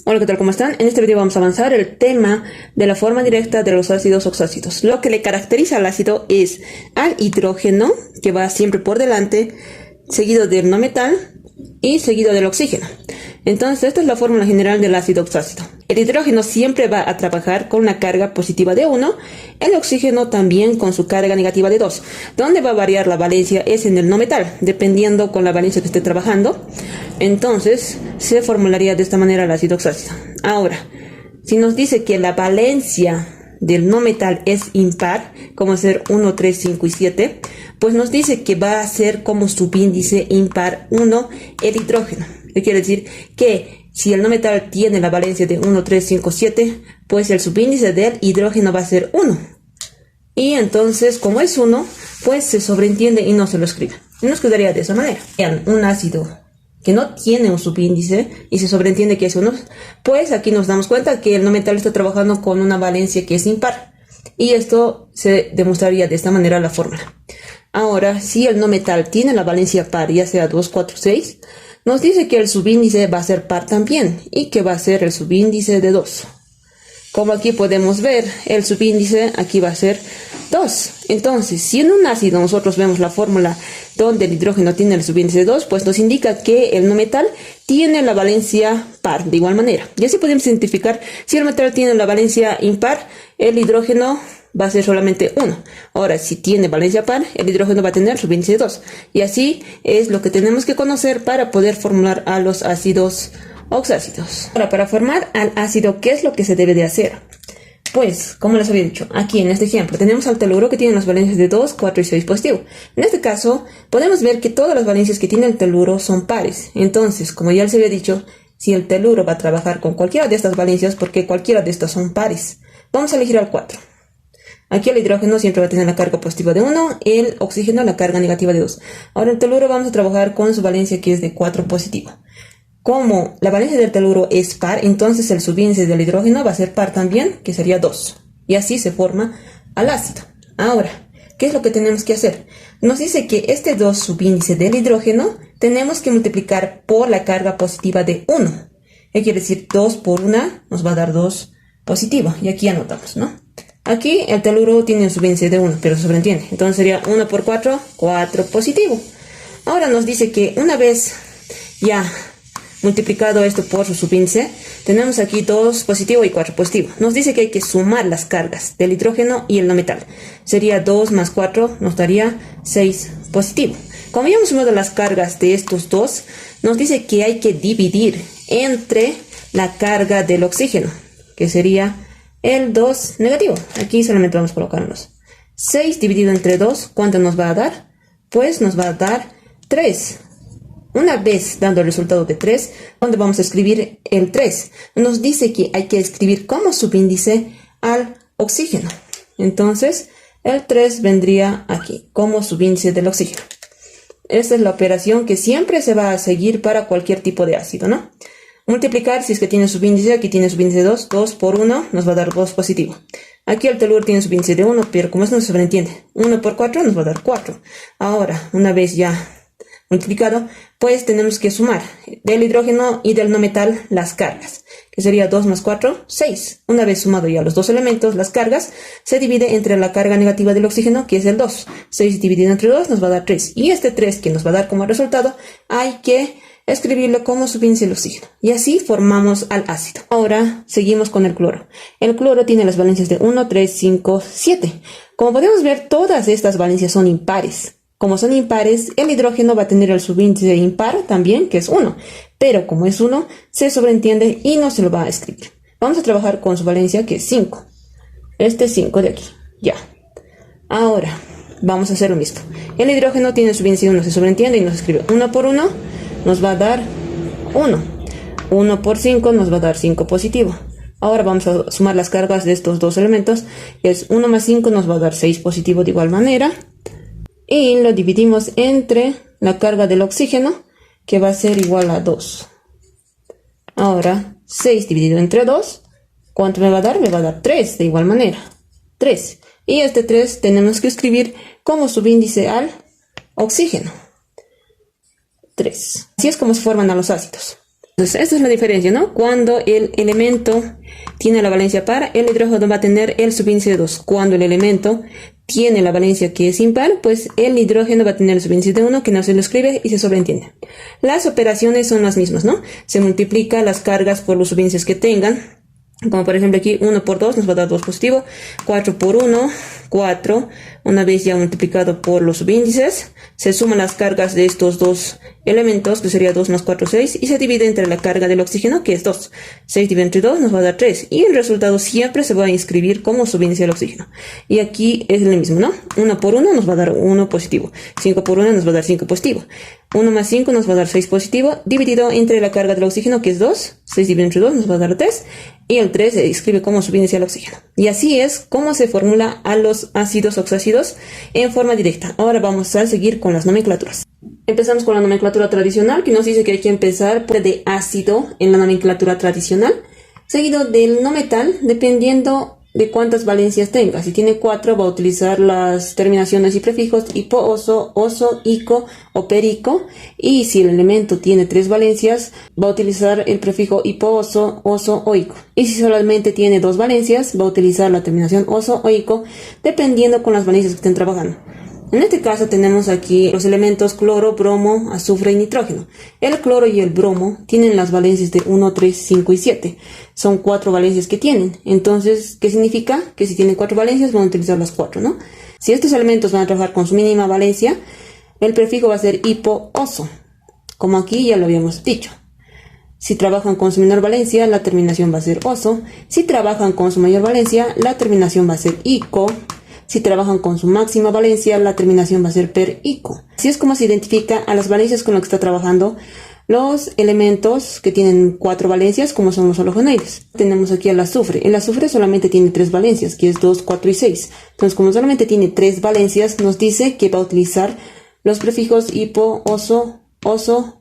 Hola, ¿qué tal? ¿Cómo están? En este video vamos a avanzar el tema de la forma directa de los ácidos oxácidos. Lo que le caracteriza al ácido es al hidrógeno, que va siempre por delante, seguido del no metal y seguido del oxígeno. Entonces, esta es la fórmula general del ácido oxácido. El hidrógeno siempre va a trabajar con una carga positiva de 1, el oxígeno también con su carga negativa de 2. Donde va a variar la valencia es en el no metal, dependiendo con la valencia que esté trabajando. Entonces, se formularía de esta manera el ácido oxácido. Ahora, si nos dice que la valencia del no metal es impar, como ser 1, 3, 5 y 7, pues nos dice que va a ser como subíndice impar 1 el hidrógeno. ¿Qué quiere decir? Que si el no metal tiene la valencia de 1, 3, 5, 7, pues el subíndice del hidrógeno va a ser 1. Y entonces, como es 1, pues se sobreentiende y no se lo escribe. Y nos quedaría de esa manera. Vean, un ácido que no tiene un subíndice y se sobreentiende que es 1, pues aquí nos damos cuenta que el no metal está trabajando con una valencia que es impar. Y esto se demostraría de esta manera la fórmula. Ahora, si el no metal tiene la valencia par, ya sea 2, 4, 6, nos dice que el subíndice va a ser par también y que va a ser el subíndice de 2. Como aquí podemos ver, el subíndice aquí va a ser 2. Entonces, si en un ácido nosotros vemos la fórmula donde el hidrógeno tiene el subíndice de 2, pues nos indica que el no metal tiene la valencia par de igual manera. Y así podemos identificar si el metal tiene la valencia impar, el hidrógeno va a ser solamente 1. Ahora, si tiene valencia par, el hidrógeno va a tener subíndice de 2. Y así es lo que tenemos que conocer para poder formular a los ácidos oxácidos. Ahora, para formar al ácido, ¿qué es lo que se debe de hacer? Pues, como les había dicho, aquí en este ejemplo tenemos al teluro que tiene las valencias de 2, 4 y 6 positivo. En este caso, podemos ver que todas las valencias que tiene el teluro son pares. Entonces, como ya les había dicho, si el teluro va a trabajar con cualquiera de estas valencias, porque cualquiera de estas son pares, vamos a elegir al 4. Aquí el hidrógeno siempre va a tener la carga positiva de 1, el oxígeno la carga negativa de 2. Ahora el teluro vamos a trabajar con su valencia que es de 4 positivo. Como la valencia del teluro es par, entonces el subíndice del hidrógeno va a ser par también, que sería 2. Y así se forma al ácido. Ahora, ¿qué es lo que tenemos que hacer? Nos dice que este 2 subíndice del hidrógeno tenemos que multiplicar por la carga positiva de 1. ¿Qué quiere decir? 2 por 1 nos va a dar 2 positivo. Y aquí anotamos, ¿no? Aquí el teluro tiene un subíndice de 1, pero se sobreentiende. Entonces sería 1 por 4, 4 positivo. Ahora nos dice que una vez ya multiplicado esto por su subíndice, tenemos aquí 2 positivo y 4 positivo. Nos dice que hay que sumar las cargas del hidrógeno y el no metal. Sería 2 más 4, nos daría 6 positivo. Como ya hemos sumado las cargas de estos dos, nos dice que hay que dividir entre la carga del oxígeno, que sería el 2 negativo. Aquí solamente vamos a colocar unos 6 dividido entre 2, ¿cuánto nos va a dar? Pues nos va a dar 3. Una vez dando el resultado de 3, ¿dónde vamos a escribir el 3? Nos dice que hay que escribir como subíndice al oxígeno. Entonces, el 3 vendría aquí, como subíndice del oxígeno. Esta es la operación que siempre se va a seguir para cualquier tipo de ácido, ¿no? Multiplicar, si es que tiene subíndice, aquí tiene subíndice de 2, 2 por 1 nos va a dar 2 positivo. Aquí el teluro tiene subíndice de 1, pero como esto no se sobreentiende, 1 por 4 nos va a dar 4. Ahora, una vez ya multiplicado, pues tenemos que sumar del hidrógeno y del no metal las cargas, que sería 2 más 4, 6. Una vez sumado ya los dos elementos, las cargas, se divide entre la carga negativa del oxígeno, que es el 2. 6 dividido entre 2 nos va a dar 3. Y este 3 que nos va a dar como resultado, hay que escribirlo como subíndice del oxígeno. Y así formamos al ácido. Ahora seguimos con el cloro. El cloro tiene las valencias de 1, 3, 5, 7. Como podemos ver, todas estas valencias son impares. Como son impares, el hidrógeno va a tener el subíndice impar también, que es 1. Pero como es 1, se sobreentiende y no se lo va a escribir. Vamos a trabajar con su valencia, que es 5. Este 5 de aquí. Ya. Ahora, vamos a hacer lo mismo. El hidrógeno tiene el subíndice 1, se sobreentiende y nos escribe 1 por 1, nos va a dar 1. 1 por 5 nos va a dar 5 positivo. Ahora vamos a sumar las cargas de estos dos elementos, que es 1 más 5 nos va a dar 6 positivo de igual manera. Y lo dividimos entre la carga del oxígeno, que va a ser igual a 2. Ahora, 6 dividido entre 2, ¿cuánto me va a dar? Me va a dar 3, de igual manera. 3. Y este 3 tenemos que escribir como subíndice al oxígeno. 3. Así es como se forman a los ácidos. Entonces, esta es la diferencia, ¿no? Cuando el elemento tiene la valencia par, el hidrógeno va a tener el subíndice de 2. Cuando el elemento tiene la valencia que es impar, pues el hidrógeno va a tener el subíndice de 1, que no se lo escribe y se sobreentiende. Las operaciones son las mismas, ¿no? Se multiplica las cargas por los subíndices que tengan. Como por ejemplo aquí 1 por 2 nos va a dar 2 positivo, 4 por 1, 4, una vez ya multiplicado por los subíndices, se suman las cargas de estos dos elementos, que sería 2 más 4, 6, y se divide entre la carga del oxígeno, que es 2. 6 dividido entre 2 nos va a dar 3, y el resultado siempre se va a inscribir como subíndice del oxígeno. Y aquí es lo mismo, ¿no? 1 por 1 nos va a dar 1 positivo, 5 por 1 nos va a dar 5 positivo. 1 más 5 nos va a dar 6 positivo, dividido entre la carga del oxígeno, que es 2. 6 dividido entre 2 nos va a dar 3, y el 3 se escribe como subíndice al oxígeno. Y así es como se formula a los ácidos oxácidos en forma directa. Ahora vamos a seguir con las nomenclaturas. Empezamos con la nomenclatura tradicional, que nos dice que hay que empezar de ácido en la nomenclatura tradicional, seguido del no metal, dependiendo de cuántas valencias tenga. Si tiene 4, va a utilizar las terminaciones y prefijos hipo, oso, ico o perico. Y si el elemento tiene 3 valencias, va a utilizar el prefijo hipo, oso o ico. Y si solamente tiene 2 valencias, va a utilizar la terminación oso o ico, dependiendo con las valencias que estén trabajando. En este caso tenemos aquí los elementos cloro, bromo, azufre y nitrógeno. El cloro y el bromo tienen las valencias de 1, 3, 5 y 7. Son 4 valencias que tienen. Entonces, ¿qué significa? Que si tienen 4 valencias van a utilizar las 4, ¿no? Si estos elementos van a trabajar con su mínima valencia, el prefijo va a ser hipo, oso, como aquí ya lo habíamos dicho. Si trabajan con su menor valencia, la terminación va a ser oso. Si trabajan con su mayor valencia, la terminación va a ser ico. Si trabajan con su máxima valencia, la terminación va a ser per-ico. Así es como se identifica a las valencias con las que está trabajando los elementos que tienen 4 valencias, como son los halogenoides. Tenemos aquí el azufre. El azufre solamente tiene 3 valencias, que es 2, 4 y 6. Entonces, como solamente tiene 3 valencias, nos dice que va a utilizar los prefijos hipo, oso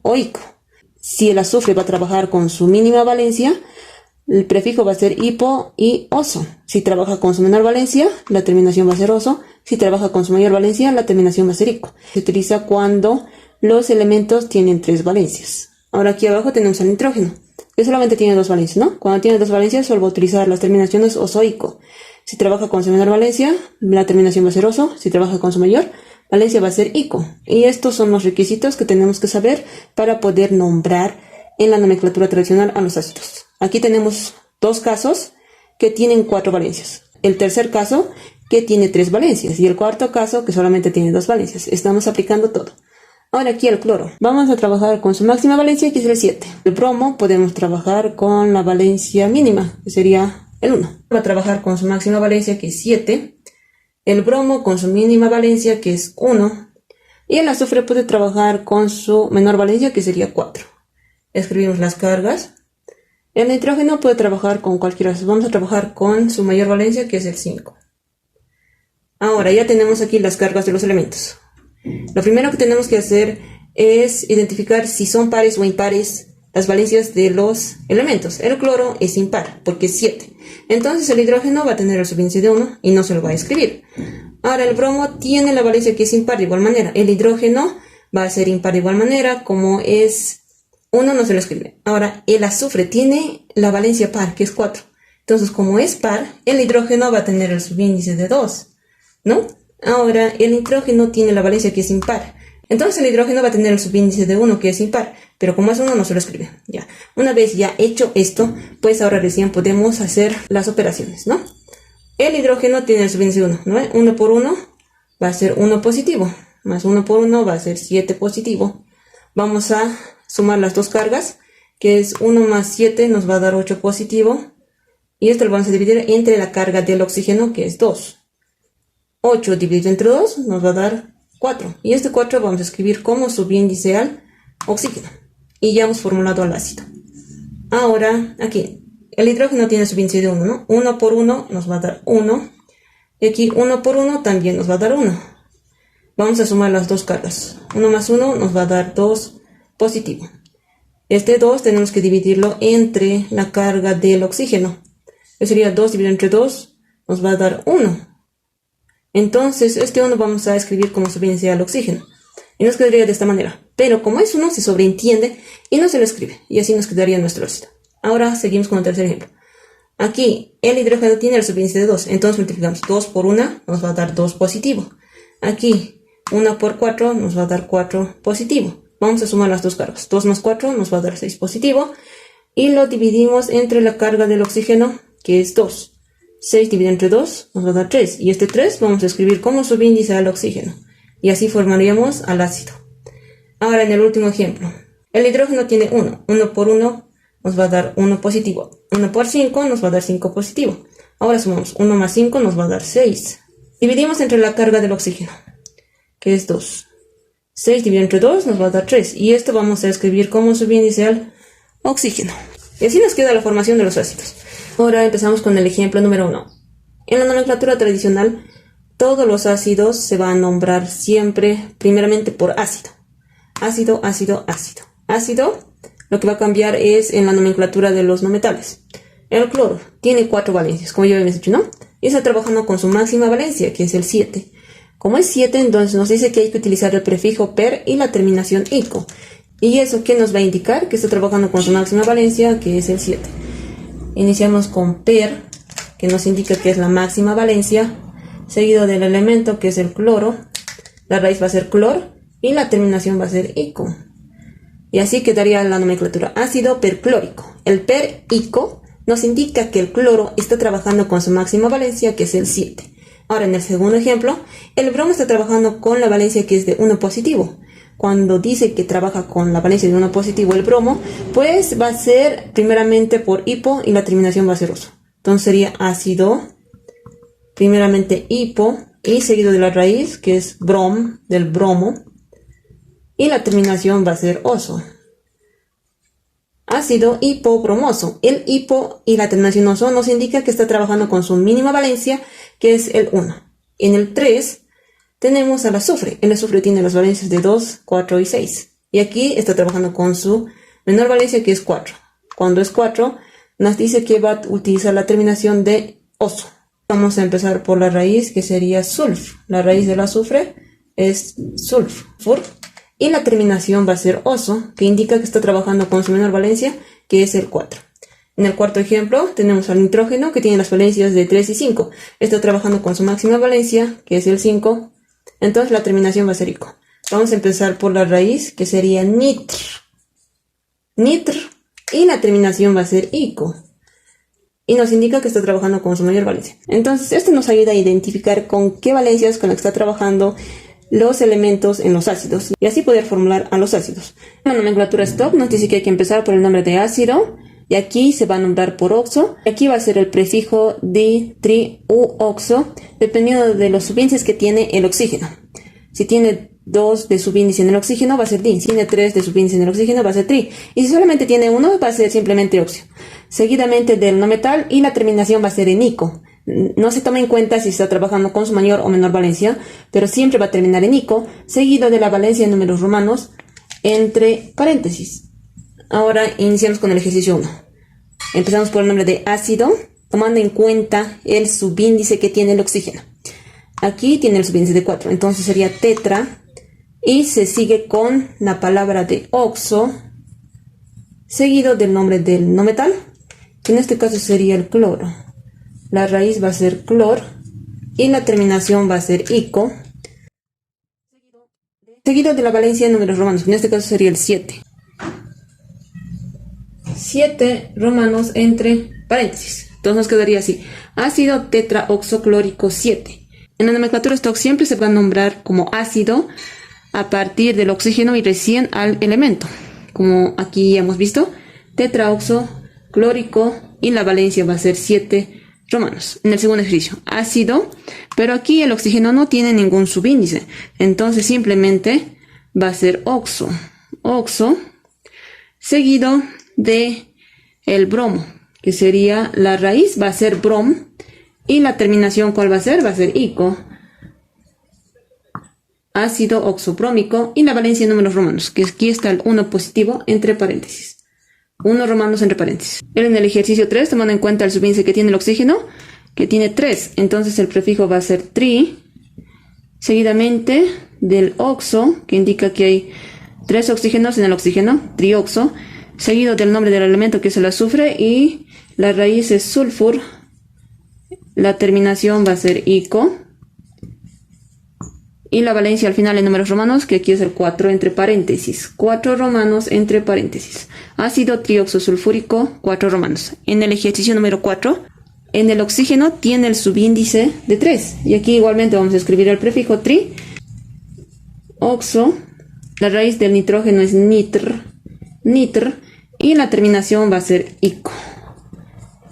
o ico. Si el azufre va a trabajar con su mínima valencia, el prefijo va a ser hipo y oso. Si trabaja con su menor valencia, la terminación va a ser oso. Si trabaja con su mayor valencia, la terminación va a ser ico. Se utiliza cuando los elementos tienen 3 valencias. Ahora aquí abajo tenemos el nitrógeno, que solamente tiene 2 valencias, ¿no? Cuando tiene 2 valencias, solo va a utilizar las terminaciones oso, ico. Si trabaja con su menor valencia, la terminación va a ser oso. Si trabaja con su mayor valencia, va a ser ico. Y estos son los requisitos que tenemos que saber para poder nombrar en la nomenclatura tradicional a los ácidos. Aquí tenemos 2 casos que tienen 4 valencias. El tercer caso que tiene 3 valencias. Y el cuarto caso que solamente tiene 2 valencias. Estamos aplicando todo. Ahora aquí el cloro. Vamos a trabajar con su máxima valencia, que es el 7. El bromo podemos trabajar con la valencia mínima, que sería el 1. Va a trabajar con su máxima valencia, que es 7. El bromo con su mínima valencia, que es 1. Y el azufre puede trabajar con su menor valencia, que sería 4. Escribimos las cargas. El nitrógeno puede trabajar con cualquiera. Vamos a trabajar con su mayor valencia, que es el 5. Ahora ya tenemos aquí las cargas de los elementos. Lo primero que tenemos que hacer es identificar si son pares o impares las valencias de los elementos. El cloro es impar porque es 7. Entonces el hidrógeno va a tener el subíndice de 1 y no se lo va a escribir. Ahora el bromo tiene la valencia que es impar de igual manera. El hidrógeno va a ser impar de igual manera, como es 1 no se lo escribe. Ahora, el azufre tiene la valencia par, que es 4. Entonces, como es par, el hidrógeno va a tener el subíndice de 2, ¿no? Ahora, el nitrógeno tiene la valencia que es impar. Entonces, el hidrógeno va a tener el subíndice de 1, que es impar. Pero como es 1, no se lo escribe. Ya. Una vez ya hecho esto, pues ahora recién podemos hacer las operaciones, ¿no? El hidrógeno tiene el subíndice de 1, ¿no? 1 por 1 va a ser 1 positivo. Más 1 por 1 va a ser 7 positivo. Vamos a sumar las 2 cargas, que es 1 más 7 nos va a dar 8 positivo. Y esto lo vamos a dividir entre la carga del oxígeno, que es 2. 8 dividido entre 2 nos va a dar 4. Y este 4 vamos a escribir como subíndice al oxígeno. Y ya hemos formulado al ácido. Ahora, aquí, el hidrógeno tiene subíndice de 1, ¿no? 1 por 1 nos va a dar 1. Y aquí 1 por 1 también nos va a dar 1. Vamos a sumar las 2 cargas. 1 más 1 nos va a dar 2 positivo. Este 2 tenemos que dividirlo entre la carga del oxígeno. Que sería 2 dividido entre 2 nos va a dar 1. Entonces, este 1 vamos a escribir como subíndice al oxígeno. Y nos quedaría de esta manera. Pero como es 1, se sobreentiende y no se lo escribe. Y así nos quedaría nuestro ácido. Ahora seguimos con el tercer ejemplo. Aquí el hidrógeno tiene el subíndice de 2. Entonces multiplicamos 2 por 1, nos va a dar 2 positivo. Aquí 1 por 4 nos va a dar 4 positivo. Vamos a sumar las dos cargas. 2 más 4 nos va a dar 6 positivo. Y lo dividimos entre la carga del oxígeno, que es 2. 6 dividido entre 2 nos va a dar 3. Y este 3 vamos a escribir como subíndice al oxígeno. Y así formaríamos al ácido. Ahora en el último ejemplo. El hidrógeno tiene 1. 1 por 1 nos va a dar 1 positivo. 1 por 5 nos va a dar 5 positivo. Ahora sumamos 1 más 5 nos va a dar 6. Dividimos entre la carga del oxígeno, que es 2. 6 dividido entre 2 nos va a dar 3. Y esto vamos a escribir como subíndice al oxígeno. Y así nos queda la formación de los ácidos. Ahora empezamos con el ejemplo número 1. En la nomenclatura tradicional, todos los ácidos se van a nombrar siempre primeramente por ácido. Ácido, ácido, ácido. Ácido, lo que va a cambiar es en la nomenclatura de los no metales. El cloro tiene 4 valencias, como ya habíamos dicho, ¿no? Y está trabajando con su máxima valencia, que es el 7. Como es 7, entonces nos dice que hay que utilizar el prefijo per y la terminación ico. ¿Y eso qué nos va a indicar? Que está trabajando con su máxima valencia, que es el 7. Iniciamos con per, que nos indica que es la máxima valencia, seguido del elemento que es el cloro. La raíz va a ser clor y la terminación va a ser ico. Y así quedaría la nomenclatura ácido perclórico. El per-ico nos indica que el cloro está trabajando con su máxima valencia, que es el 7. Ahora en el segundo ejemplo, el bromo está trabajando con la valencia que es de 1 positivo. Cuando dice que trabaja con la valencia de 1 positivo el bromo, pues va a ser primeramente por hipo y la terminación va a ser oso. Entonces sería ácido, primeramente hipo y seguido de la raíz que es brom, del bromo, y la terminación va a ser oso. Ácido hipobromoso. El hipo y la terminación oso nos indica que está trabajando con su mínima valencia, que es el 1. En el 3 tenemos al azufre. El azufre tiene las valencias de 2, 4 y 6. Y aquí está trabajando con su menor valencia, que es 4. Cuando es 4, nos dice que va a utilizar la terminación de oso. Vamos a empezar por la raíz, que sería sulf. La raíz del azufre es sulfur. Y la terminación va a ser oso, que indica que está trabajando con su menor valencia, que es el 4. En el cuarto ejemplo tenemos al nitrógeno, que tiene las valencias de 3 y 5. Está trabajando con su máxima valencia, que es el 5. Entonces la terminación va a ser ico. Vamos a empezar por la raíz, que sería nitr. Nitr. Y la terminación va a ser ico. Y nos indica que está trabajando con su mayor valencia. Entonces esto nos ayuda a identificar con qué valencias con las que está trabajando los elementos en los ácidos y así poder formular a los ácidos. La nomenclatura stop nos dice que hay que empezar por el nombre de ácido y aquí se va a nombrar por oxo. Aquí va a ser el prefijo di, tri u oxo dependiendo de los subíndices que tiene el oxígeno. Si tiene 2 de subíndice en el oxígeno va a ser di, si tiene 3 de subíndice en el oxígeno va a ser tri y si solamente tiene 1 va a ser simplemente oxio. Seguidamente del no metal y la terminación va a ser en ico. No se toma en cuenta si está trabajando con su mayor o menor valencia, pero siempre va a terminar en ico, seguido de la valencia en números romanos, entre paréntesis. Ahora iniciamos con el ejercicio 1. Empezamos por el nombre de ácido, tomando en cuenta el subíndice que tiene el oxígeno. Aquí tiene el subíndice de 4, entonces sería tetra, y se sigue con la palabra de oxo, seguido del nombre del no metal, que en este caso sería el cloro. La raíz va a ser clor y la terminación va a ser ico, seguido de la valencia en números romanos, que en este caso sería el 7. 7 romanos entre paréntesis. Entonces nos quedaría así: ácido tetraoxoclórico 7. En la nomenclatura stock siempre se va a nombrar como ácido a partir del oxígeno y recién al elemento. Como aquí hemos visto, tetraoxoclórico y la valencia va a ser 7 romanos. En el segundo ejercicio, ácido, pero aquí el oxígeno no tiene ningún subíndice, entonces simplemente va a ser oxo, seguido de el bromo, que sería la raíz, va a ser brom, y la terminación, ¿cuál va a ser? Va a ser ico, ácido oxobrómico, y la valencia en números romanos, que aquí está el 1 positivo entre paréntesis. 1 romanos entre paréntesis. En el ejercicio 3, tomando en cuenta el subíndice que tiene el oxígeno, que tiene 3, entonces el prefijo va a ser tri, seguidamente del oxo, que indica que hay 3 oxígenos en el oxígeno, trioxo, seguido del nombre del elemento, que es el azufre, y la raíz es sulfur, la terminación va a ser ico, y la valencia al final en números romanos, que aquí es el 4 entre paréntesis. 4 romanos entre paréntesis. Ácido trioxosulfúrico, 4 romanos. En el ejercicio número 4, en el oxígeno tiene el subíndice de 3. Y aquí igualmente vamos a escribir el prefijo tri. Oxo. La raíz del nitrógeno es nitr. Y la terminación va a ser ico.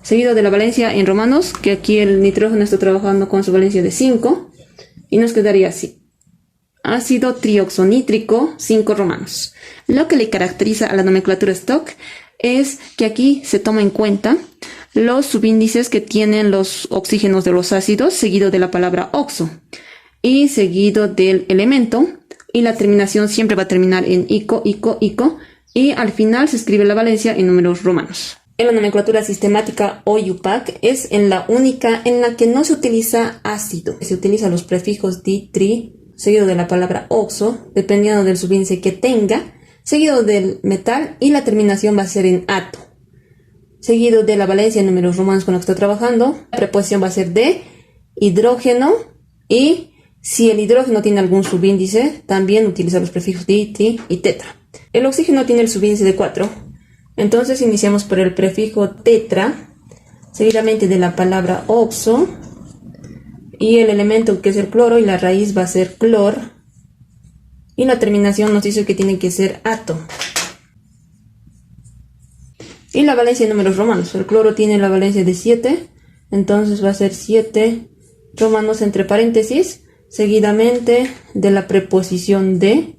Seguido de la valencia en romanos, que aquí el nitrógeno está trabajando con su valencia de 5. Y nos quedaría así. Ácido trioxonítrico, 5 romanos. Lo que le caracteriza a la nomenclatura stock es que aquí se toma en cuenta los subíndices que tienen los oxígenos de los ácidos, seguido de la palabra oxo, y seguido del elemento, y la terminación siempre va a terminar en ico, y al final se escribe la valencia en números romanos. En la nomenclatura sistemática o UPAC es en la única en la que no se utiliza ácido. Se utilizan los prefijos di, tri, seguido de la palabra oxo, dependiendo del subíndice que tenga, seguido del metal, y la terminación va a ser en ato. Seguido de la valencia en números romanos con lo que está trabajando, la preposición va a ser de hidrógeno, y si el hidrógeno tiene algún subíndice, también utiliza los prefijos di, tri y tetra. El oxígeno tiene el subíndice de 4, entonces iniciamos por el prefijo tetra, seguidamente de la palabra oxo, y el elemento que es el cloro, y la raíz va a ser clor, y la terminación nos dice que tiene que ser ato. Y la valencia en números romanos, el cloro tiene la valencia de 7, entonces va a ser 7 romanos entre paréntesis, seguidamente de la preposición de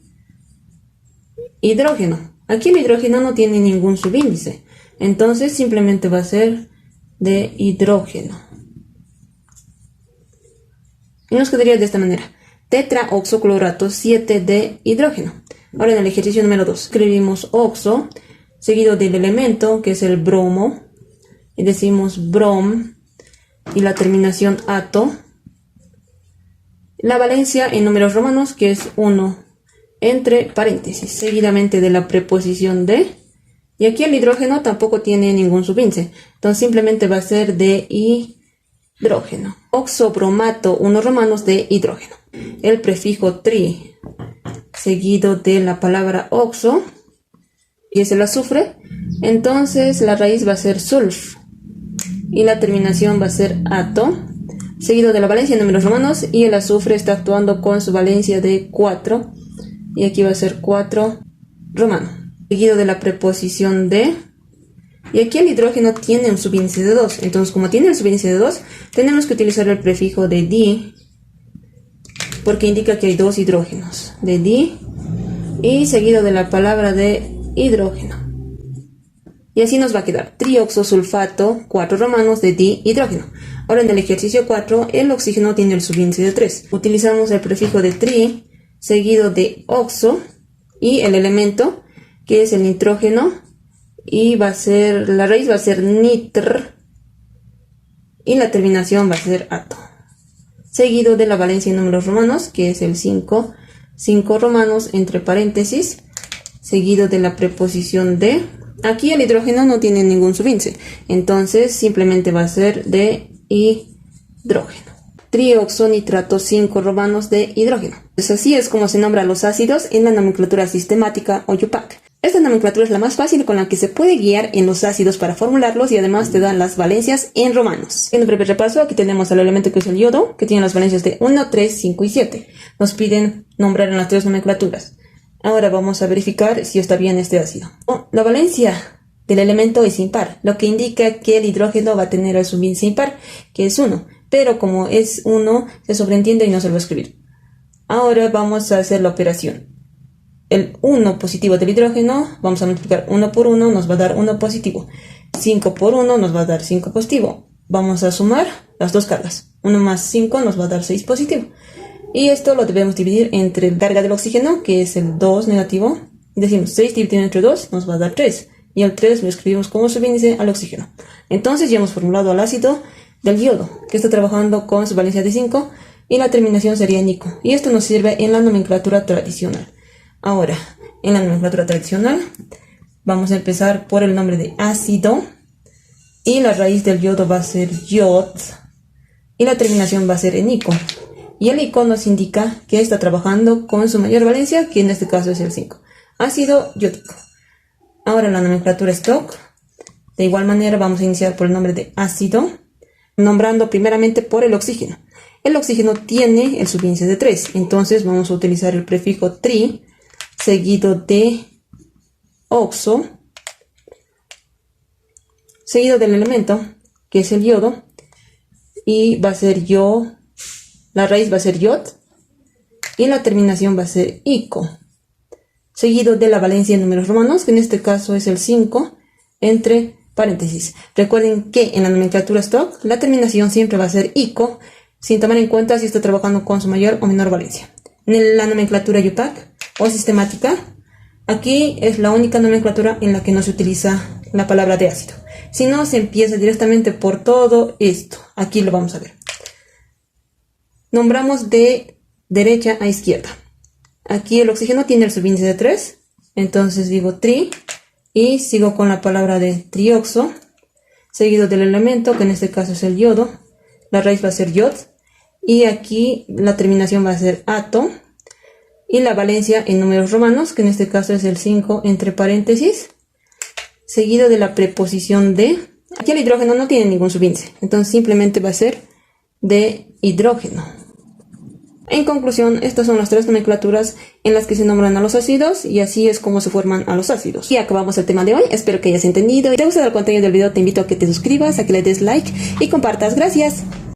hidrógeno. Aquí el hidrógeno no tiene ningún subíndice, entonces simplemente va a ser de hidrógeno. Y nos quedaría de esta manera: tetraoxoclorato 7 de hidrógeno. Ahora en el ejercicio número 2 escribimos oxo, seguido del elemento, que es el bromo, y decimos brom, y la terminación ato. La valencia en números romanos, que es 1 entre paréntesis, seguidamente de la preposición de, y aquí el hidrógeno tampoco tiene ningún subíndice, entonces simplemente va a ser de hidrógeno. Oxobromato, 1 romanos de hidrógeno. El prefijo tri, seguido de la palabra oxo, y es el azufre, entonces la raíz va a ser sulf, y la terminación va a ser ato, seguido de la valencia en números romanos, y el azufre está actuando con su valencia de 4, y aquí va a ser 4 romano, seguido de la preposición de, y aquí el hidrógeno tiene un subíndice de 2, entonces como tiene el subíndice de 2, tenemos que utilizar el prefijo de di, porque indica que hay 2 hidrógenos, de di, y seguido de la palabra de hidrógeno. Y así nos va a quedar trioxosulfato, 4 romanos de dihidrógeno. Ahora en el ejercicio 4, el oxígeno tiene el subíndice de 3. Utilizamos el prefijo de tri, seguido de oxo, y el elemento, que es el nitrógeno, y va a ser, la raíz va a ser nitr, y la terminación va a ser ato. Seguido de la valencia en números romanos, que es el 5 romanos entre paréntesis, seguido de la preposición de. Aquí el hidrógeno no tiene ningún subíndice, entonces simplemente va a ser de hidrógeno. Trioxonitrato 5 romanos de hidrógeno. Pues así es como se nombran los ácidos en la nomenclatura sistemática o UPAC. Esta nomenclatura es la más fácil con la que se puede guiar en los ácidos para formularlos, y además te dan las valencias en romanos. En un breve repaso, aquí tenemos el elemento que es el yodo, que tiene las valencias de 1, 3, 5 y 7. Nos piden nombrar en las 3 nomenclaturas. Ahora vamos a verificar si está bien este ácido. La valencia del elemento es impar, lo que indica que el hidrógeno va a tener el subíndice impar, que es 1. Pero como es 1, se sobreentiende y no se lo va a escribir. Ahora vamos a hacer la operación. El 1 positivo del hidrógeno, vamos a multiplicar 1 por 1, nos va a dar 1 positivo. 5 por 1 nos va a dar 5 positivo. Vamos a sumar las dos cargas. 1 más 5 nos va a dar 6 positivo. Y esto lo debemos dividir entre la carga del oxígeno, que es el 2 negativo. Y decimos 6 dividido entre 2 nos va a dar 3. Y el 3 lo escribimos como subíndice al oxígeno. Entonces ya hemos formulado al ácido del yodo, que está trabajando con su valencia de 5, y la terminación sería nico. Y esto nos sirve en la nomenclatura tradicional. Ahora, en la nomenclatura tradicional, vamos a empezar por el nombre de ácido. Y la raíz del yodo va a ser yod. Y la terminación va a ser en ico. Y el ico nos indica que está trabajando con su mayor valencia, que en este caso es el 5. Ácido yódico. Ahora la nomenclatura stock. De igual manera vamos a iniciar por el nombre de ácido, nombrando primeramente por el oxígeno. El oxígeno tiene el subíndice de 3, entonces vamos a utilizar el prefijo tri, seguido de oxo, seguido del elemento, que es el yodo, y va a ser la raíz va a ser yod, y la terminación va a ser ico, seguido de la valencia en números romanos, que en este caso es el 5, entre paréntesis. Recuerden que en la nomenclatura stock, la terminación siempre va a ser ico, sin tomar en cuenta si está trabajando con su mayor o menor valencia. En la nomenclatura UPAC o sistemática, aquí es la única nomenclatura en la que no se utiliza la palabra de ácido. Si no, se empieza directamente por todo esto. Aquí lo vamos a ver. Nombramos de derecha a izquierda. Aquí el oxígeno tiene el subíndice de 3, entonces digo tri y sigo con la palabra de trioxo, seguido del elemento, que en este caso es el yodo. La raíz va a ser yod y aquí la terminación va a ser ato y la valencia en números romanos, que en este caso es el 5 entre paréntesis, seguido de la preposición de. Aquí el hidrógeno no tiene ningún subíndice, entonces simplemente va a ser de hidrógeno. En conclusión, estas son las 3 nomenclaturas en las que se nombran a los ácidos y así es como se forman a los ácidos. Y acabamos el tema de hoy, espero que hayas entendido. Si te gusta el contenido del video te invito a que te suscribas, a que le des like y compartas. Gracias.